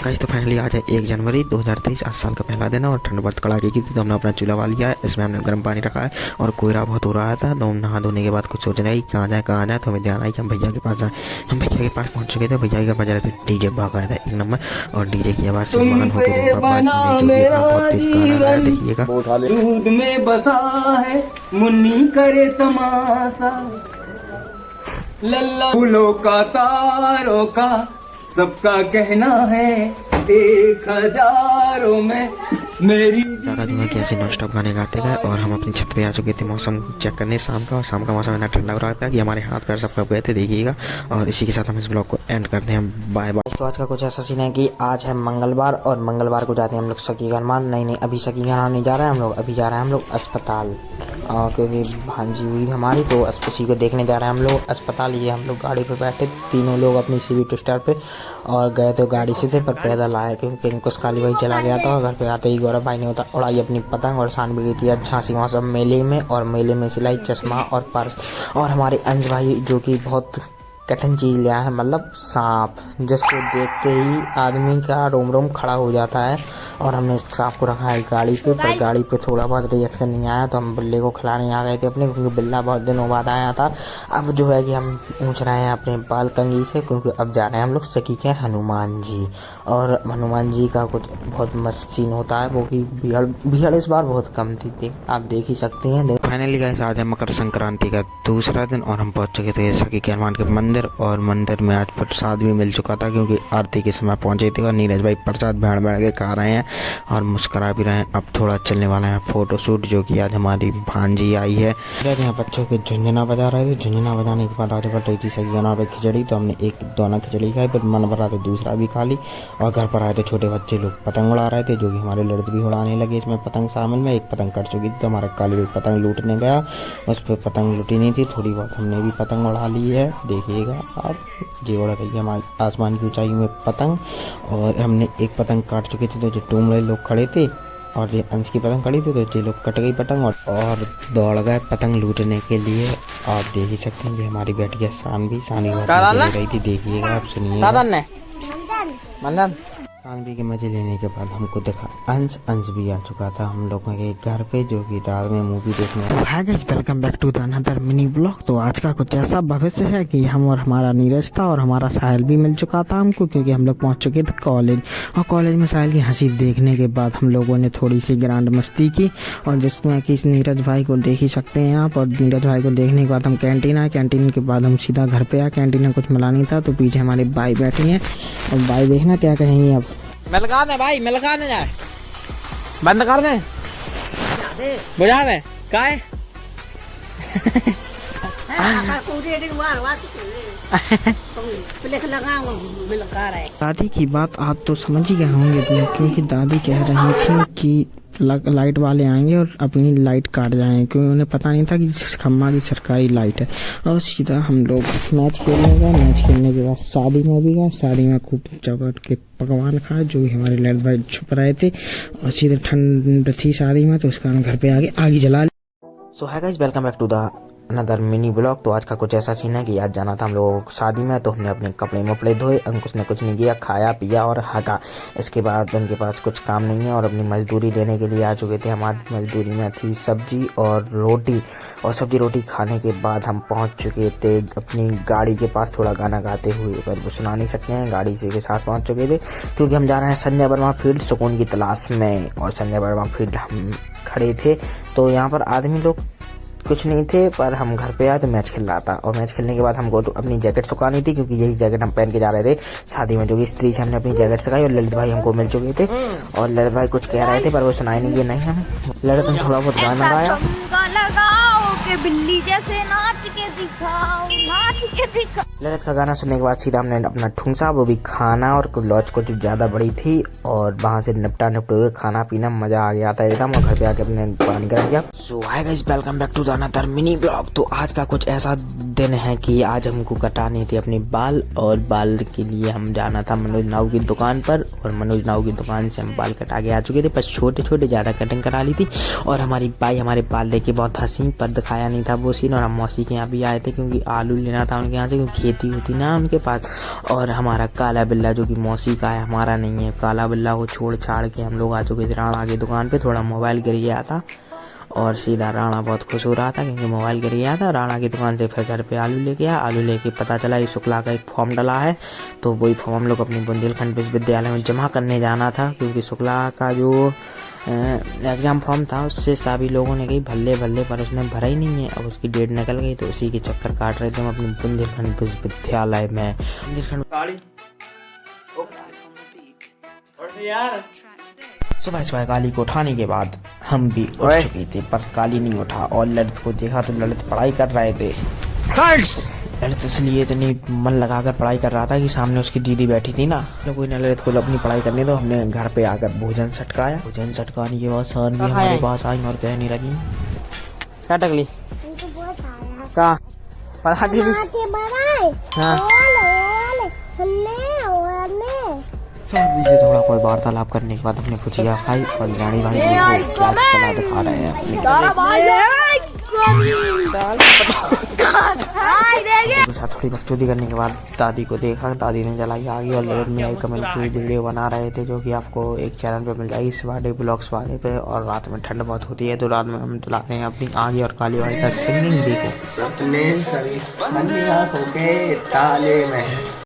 Guys तो finally आज है 1 जनवरी 2023। आज साल का पहला दिन है और ठंड बहुत कड़ाके की थी, तो हमने अपना चूल्हा वाल लिया है। इसमें हमने गर्म पानी रखा है और कोयरा बहुत हो रहा था, तो हम नहा धोने के बाद कुछ सोच रहे हैं कहाँ जाए। तो हमें ध्यान आई कि हम भैया के पास जाएँ। हम भैया के पास पहुँच चुके थे। भैया के बजा रहे थे डीजे, भाग आया था 1 नंबर, और डीजे की आवाज़ से मगन होकर देखिएगा। दूध में बसा है मुन्नी करे तमाशा, लल्ला फूलों का तारों का सबका कहना है 1000 में मेरी दादा धुआं की ऐसे नॉन स्टॉप गाने गाते गए और हम अपनी छत पे आ चुके थे मौसम चेक करने शाम का। और शाम का मौसम इतना ठंडा हो रहा था कि हमारे हाथ पैर सब कब गए थे, देखिएगा। और इसी के साथ हम इस ब्लॉग को एंड करते हैं। Bye bye. तो आज का कुछ ऐसा सीन है कि आज है मंगलवार और मंगलवार को जाते हैं हम लोग सखी घर मान। नहीं अभी सखी घर नहीं जा रहे हैं हम लोग, अभी जा रहे हैं हम लोग अस्पताल, क्योंकि भांजी हुई थी तो उसी को देखने जा रहे हैं हम लोग अस्पताल। ये हम लोग गाड़ी पे बैठे तीनों लोग अपनी सीवी स्टार पे, और गए तो गाड़ी से थे पर पैदल आए क्योंकि अंकुश काली भाई चला गया था। और घर पे आते ही गौरव भाई ने उड़ाई अपनी पतंग और शान भी गई थी झांसी मौसम मेले में, और मेले में सिलाई चश्मा और पर्स। और हमारे अंश भाई जो कि बहुत कठिन चीज़ लिया है, मतलब सांप, जिसको देखते ही आदमी का रोम रोम खड़ा हो जाता है। और हमने इस सांप को रखा है गाड़ी पे, पर गाड़ी पे थोड़ा बहुत रिएक्शन नहीं आया तो हम बिल्ले को खिलाने आ गए थे अपने, क्योंकि बिल्ला बहुत दिनों बाद आया था। अब जो है कि हम पूछ रहे हैं अपने बाल कंघी से, क्योंकि अब जा रहे हैं हम लोग सखी के हनुमान जी। और हनुमान जी का कुछ बहुत मस्त सीन होता है, वो कि भीड़ इस बार बहुत कम थी, आप देख ही सकते हैं। फाइनली गाइस आज है मकर संक्रांति का दूसरा दिन और हम पहुंच चुके थे सखी के हनुमान के मंदिर। और मंदिर में आज प्रसाद भी मिल चुका था, क्योंकि आरती के समय पहुंचे थे। और नीरज भाई प्रसाद बैठ के खा रहे हैं और मुस्करा भी रहे हैं। अब थोड़ा चलने वाला है फोटोशूट, जो कि आज हमारी भांजी आई है। यहाँ बच्चों के झुंझुना बजा रहे थे। झुंझुना बजाने के बाद आज बढ़ रही थी सखी के हनुमान पे खिचड़ी, तो हमने एक दोना खिचड़ी खाई, पर मन भरा तो दूसरा भी खा ली। और घर पर आए थे छोटे बच्चे लोग पतंग उड़ा रहे थे, जो कि हमारे लड़के भी उड़ाने लगे। इसमें पतंग शामिल में एक पतंग कट चुकी थी, तो हमारा काली भी पतंग लूटने गया, उस पर पतंग लूटी नहीं थी। थोड़ी बहुत हमने भी पतंग उड़ा ली है, देखिएगा आप। ये उड़ रही है हमारी आसमान की ऊंचाई में पतंग। और हमने एक पतंग काट चुके थे, तो जो टूमड़े लोग खड़े थे और ये अंश की पतंग खड़ी थी, तो ये लोग कट गई पतंग और दौड़ गए पतंग लूटने के लिए। आप देख ही सकते हैं, ये हमारी बेटी है सानवी ले रही थी, देखिएगा आप, सुनिए। शानवी के मजे लेने के बाद हमको देखा अंश भी आ चुका था हम लोगों के घर पे, जो कि रात में मूवी देखने। Hi guys, welcome back to the another mini blog. तो आज का कुछ ऐसा भविष्य है कि हम और हमारा नीरज था और हमारा साहिल भी मिल चुका था हमको, क्योंकि हम लोग पहुंच चुके थे कॉलेज। और कॉलेज में साहिल की हंसी देखने के बाद हम लोगों ने थोड़ी सी ग्रांड मस्ती की, और जिसमें कि नीरज भाई को देख ही सकते हैं आप। और नीरज भाई को देखने के बाद हम कैंटीन आए, कैंटीन के बाद हम सीधा घर पे आए। कैंटीन में कुछ मिला नहीं था, तो पीछे हमारी बाई बैठी है और बाई देखना क्या कहेंगी अब। मैं लगा दे भाई, मैं लगा दे जाए, बंद कर दे, बुझा दे काय। दादी की बात आप तो समझ ही गए होंगे, क्योंकि दादी कह रही थी कि लाइट वाले आएंगे और अपनी लाइट काट जाएंगे, क्योंकि उन्हें पता नहीं था कि खम्मा की सरकारी लाइट है। और सीधा हम लोग मैच खेलने गए। मैच खेलने के बाद शादी में भी गए। शादी में खूब चौकट के पकवान खाए, जो भी हमारे लड़ भाई छुप रहे थे। और सीधे ठंड थी शादी में, तो उस कारण घर पे आगे आग जला ली। So hi guys, welcome back to the another mini blog. तो आज का कुछ ऐसा सीन है कि आज जाना था हम लोगों को शादी में, तो हमने अपने कपड़े मपड़े धोए। अंकुश ने कुछ नहीं किया, खाया पिया और हगा। इसके बाद उनके पास कुछ काम नहीं है और अपनी मजदूरी लेने के लिए आ चुके थे। हमारी मजदूरी में थी सब्जी और रोटी, और सब्जी रोटी खाने के बाद हम पहुंच चुके थे अपनी गाड़ी के पास, थोड़ा गाना गाते हुए, पर वो सुना नहीं सकते हैं। गाड़ी से के साथ पहुँच चुके थे, क्योंकि हम जा रहे हैं संजय वर्मा फील्ड सुकून की तलाश में। और संजय वर्मा फील्ड हम खड़े थे, तो यहाँ पर आदमी लोग कुछ नहीं थे, पर हम घर पे आए तो मैच खेल रहा था। और मैच खेलने के बाद हमको तो अपनी जैकेट सुखानी थी, क्योंकि यही जैकेट हम पहन के जा रहे थे शादी में, जो कि स्त्री से हमने अपनी जैकेट सुखाई। और ललित भाई हमको मिल चुके थे, और ललित भाई कुछ कह रहे थे पर वो सुनाई नहीं, ये नहीं हमें। ललित ने थोड़ा बहुत गाना गाया, बिल्ली जैसे नाच के दिखाओ, नाच के दिखाओ। ललित का गाना सुनने के बाद सीधा हमने अपना ठुंसा, वो भी खाना, और लॉज कुछ ज़्यादा बड़ी थी, और वहाँ से निपटा हुए खाना पीना मज़ा आ गया था एकदम। और घर पे आके अपने पानी कर दिया। So hi guys, welcome back to the another mini blog. तो आज का कुछ ऐसा दिन है कि आज हमको कटाने थे अपने बाल, और बाल के लिए हम जाना था मनोज नाव की दुकान पर। और मनोज नाव की दुकान से हम बाल कटा के आ चुके थे, बस छोटे छोटे, ज़्यादा कटिंग करा ली थी। और हमारी बाई हमारे बाल लेके बहुत हंसी, पर दिखाई दिखाया नहीं था वो सीन। और हम मौसी के यहाँ भी आए थे क्योंकि आलू लेना था उनके यहाँ से, क्योंकि खेती होती ना उनके पास। और हमारा काला बिल्ला जो कि मौसी का है, हमारा नहीं है, काला बिल्ला को छोड़ छाड़ के हम लोग आ चुके थे राणा की दुकान पे। थोड़ा मोबाइल गिर गया था और सीधा राणा बहुत खुश हो रहा था क्योंकि मोबाइल गिर गया था। राणा की दुकान से फिर घर पे आलू लेके आया। आलू लेके पता चला ये शुक्ला का एक फॉर्म डला है, तो वही फॉर्म हम लोग अपनी बुंदेलखंड विश्वविद्यालय में जमा करने जाना था, क्योंकि शुक्ला का जो एग्ज़ाम फॉर्म था उससे सभी लोगों ने कही भल्ले पर उसने भरा ही नहीं है। अब उसकी डेट निकल गई तो उसी के चक्कर काट रहे थे हम अपनी बुंदेलखंड विश्वविद्यालय में। सुबह सुबह काली को उठाने के बाद हम भी उठ चुके थे, पर काली नहीं उठा। और ललित को देखा तो ललित पढ़ाई कर रहे थे। ललित इसलिए इतनी मन लगाकर पढ़ाई कर रहा था कि सामने उसकी दीदी बैठी थी ना, तो कोई ना ललित को अपनी पढ़ाई करने दो। हमने घर पे आकर भोजन सटकाया। भोजन सटकाने के बाद शान भी हमारे पास आई और कहने लगी, क्या टकली का पढ़ाती मुझे थोड़ा कोई वार्तालाप करने के बाद हमने भुजिया खाई और रानी भाई कला दिखा रहे हैं अपने साथ। थोड़ी बकचोदी करने के बाद दादी को देखा, दादी ने जलाई आगे और ललित में आई कमेंट की वीडियो बना रहे थे, जो कि आपको एक चैनल पे मिल जाएगी शिवाडे ब्लॉग्स वाले पे। और रात में ठंड बहुत होती है तो रात में हम चलाते हैं अपनी आगे और काली भाई का सिंगिंग देखो। सपने सभी बंद आंखों के ताले में